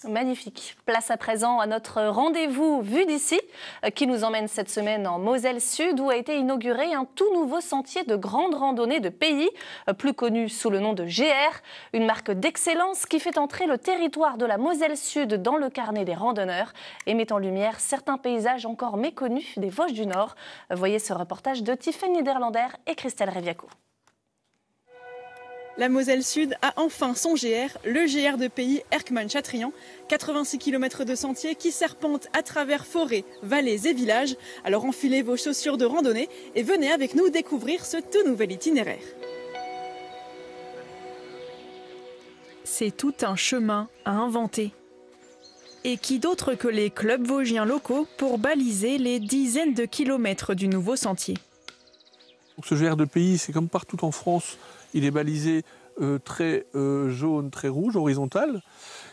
Magnifique. Place à présent à notre rendez-vous vu d'ici qui nous emmène cette semaine en Moselle Sud où a été inauguré un tout nouveau sentier de grande randonnée de pays, plus connu sous le nom de GR, une marque d'excellence qui fait entrer le territoire de la Moselle Sud dans le carnet des randonneurs et met en lumière certains paysages encore méconnus des Vosges du Nord. Voyez ce reportage de Tiffany Niederlander et Christelle Reviaco. La Moselle Sud a enfin son GR, le GR de pays Erckmann-Chatrian. 86 km de sentier qui serpentent à travers forêts, vallées et villages. Alors enfilez vos chaussures de randonnée et venez avec nous découvrir ce tout nouvel itinéraire. C'est tout un chemin à inventer. Et qui d'autre que les clubs vosgiens locaux pour baliser les dizaines de kilomètres du nouveau sentier. Ce GR de pays, c'est comme partout en France. Il est balisé très jaune, très rouge, horizontal.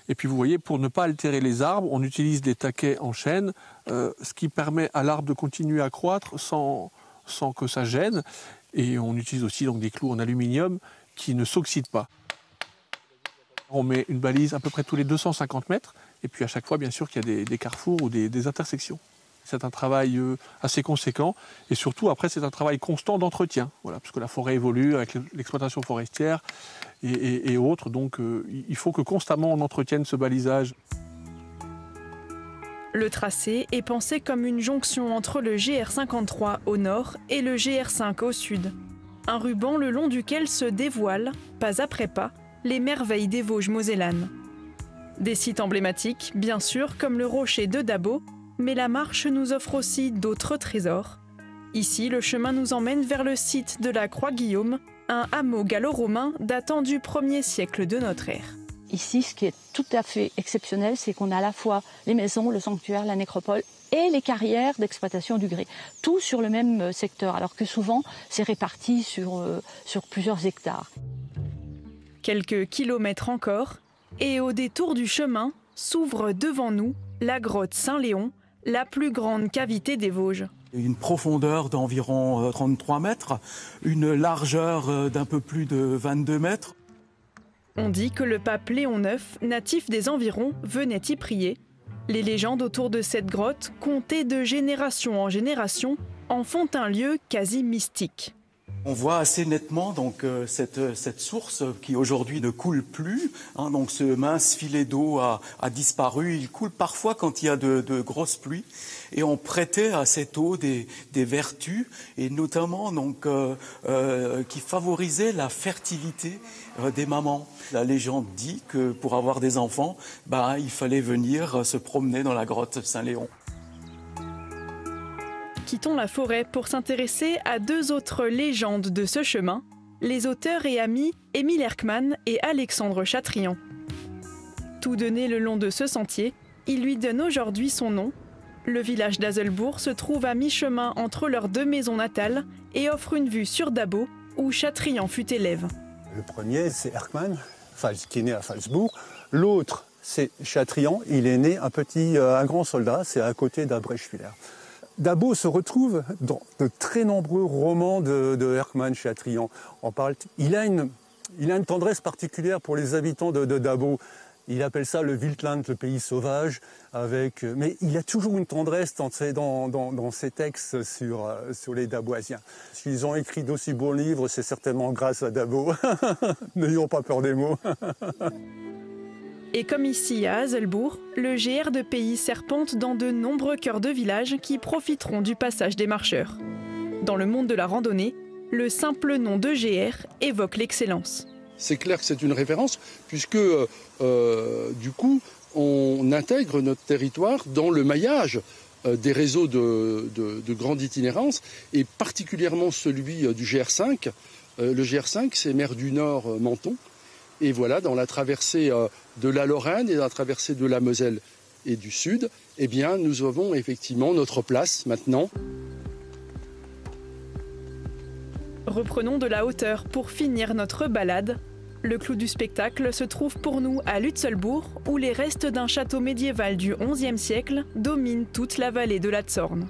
Et puis vous voyez, pour ne pas altérer les arbres, on utilise des taquets en chêne, ce qui permet à l'arbre de continuer à croître sans que ça gêne. Et on utilise aussi donc, des clous en aluminium qui ne s'oxydent pas. On met une balise à peu près tous les 250 mètres. Et puis à chaque fois, bien sûr, qu'il y a des carrefours ou des intersections. C'est un travail assez conséquent et surtout après c'est un travail constant d'entretien, voilà, parce que la forêt évolue avec l'exploitation forestière et autres, donc il faut que constamment on entretienne ce balisage. Le tracé est pensé comme une jonction entre le GR53 au nord et le GR5 au sud. Un ruban le long duquel se dévoilent, pas après pas, les merveilles des Vosges mosellanes. Des sites emblématiques, bien sûr, comme le rocher de Dabo, mais la marche nous offre aussi d'autres trésors. Ici, le chemin nous emmène vers le site de la Croix-Guillaume, un hameau gallo-romain datant du 1er siècle de notre ère. Ici, ce qui est tout à fait exceptionnel, c'est qu'on a à la fois les maisons, le sanctuaire, la nécropole et les carrières d'exploitation du grès. Tout sur le même secteur, alors que souvent, c'est réparti sur plusieurs hectares. Quelques kilomètres encore, et au détour du chemin, s'ouvre devant nous la grotte Saint-Léon, la plus grande cavité des Vosges. Une profondeur d'environ 33 mètres, une largeur d'un peu plus de 22 mètres. On dit que le pape Léon IX, natif des environs, venait y prier. Les légendes autour de cette grotte, contées de génération en génération, en font un lieu quasi mystique. On voit assez nettement donc, cette source qui aujourd'hui ne coule plus. Donc ce mince filet d'eau a disparu. Il coule parfois quand il y a de grosses pluies. Et on prêtait à cette eau des vertus, et notamment donc, qui favorisaient la fertilité des mamans. La légende dit que pour avoir des enfants, il fallait venir se promener dans la grotte Saint-Léon. Quittons la forêt pour s'intéresser à deux autres légendes de ce chemin, les auteurs et amis Émile Erckmann et Alexandre Chatrian. Tous deux nés le long de ce sentier, ils lui donnent aujourd'hui son nom. Le village d'Azelbourg se trouve à mi-chemin entre leurs deux maisons natales et offre une vue sur Dabo, où Chatrian fut élève. Le premier, c'est Erckmann, qui est né à Phalsbourg. L'autre, c'est Chatrian, il est né un grand soldat, c'est à côté d'Abrechwiller. Dabo se retrouve dans de très nombreux romans de Erckmann-Chatrian. Il a une tendresse particulière pour les habitants de Dabo. Il appelle ça le Wildland, le pays sauvage. Mais il a toujours une tendresse dans ses textes sur les Daboisiens. S'ils ont écrit d'aussi beaux livres, c'est certainement grâce à Dabo. N'ayons pas peur des mots. Et comme ici à Azelbourg, le GR de pays serpente dans de nombreux cœurs de villages qui profiteront du passage des marcheurs. Dans le monde de la randonnée, le simple nom de GR évoque l'excellence. C'est clair que c'est une référence puisque du coup on intègre notre territoire dans le maillage des réseaux de grande itinérance et particulièrement celui du GR5. Le GR5 c'est Mer du Nord Menton. Et voilà, dans la traversée de la Lorraine et dans la traversée de la Moselle et du Sud, eh bien, nous avons effectivement notre place maintenant. Reprenons de la hauteur pour finir notre balade. Le clou du spectacle se trouve pour nous à Lutzelbourg, où les restes d'un château médiéval du XIe siècle dominent toute la vallée de la Zorn.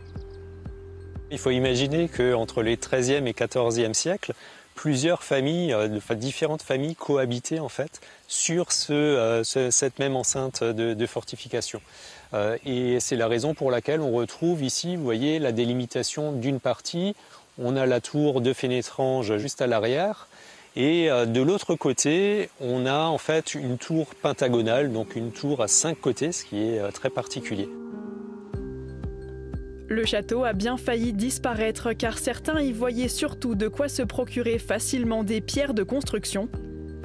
Il faut imaginer qu'entre les XIIIe et XIVe siècles, plusieurs familles, différentes familles cohabiter en fait sur cette même enceinte de fortification. Et c'est la raison pour laquelle on retrouve ici, vous voyez, la délimitation d'une partie. On a la tour de Fénétrange juste à l'arrière. Et de l'autre côté, on a en fait une tour pentagonale, donc une tour à 5 côtés, ce qui est très particulier. Le château a bien failli disparaître car certains y voyaient surtout de quoi se procurer facilement des pierres de construction.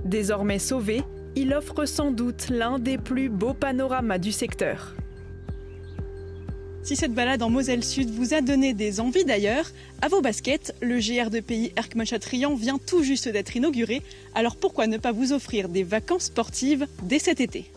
Désormais sauvé, il offre sans doute l'un des plus beaux panoramas du secteur. Si cette balade en Moselle Sud vous a donné des envies d'ailleurs, à vos baskets, le GR de pays Erckmann-Chatrian vient tout juste d'être inauguré, alors pourquoi ne pas vous offrir des vacances sportives dès cet été ?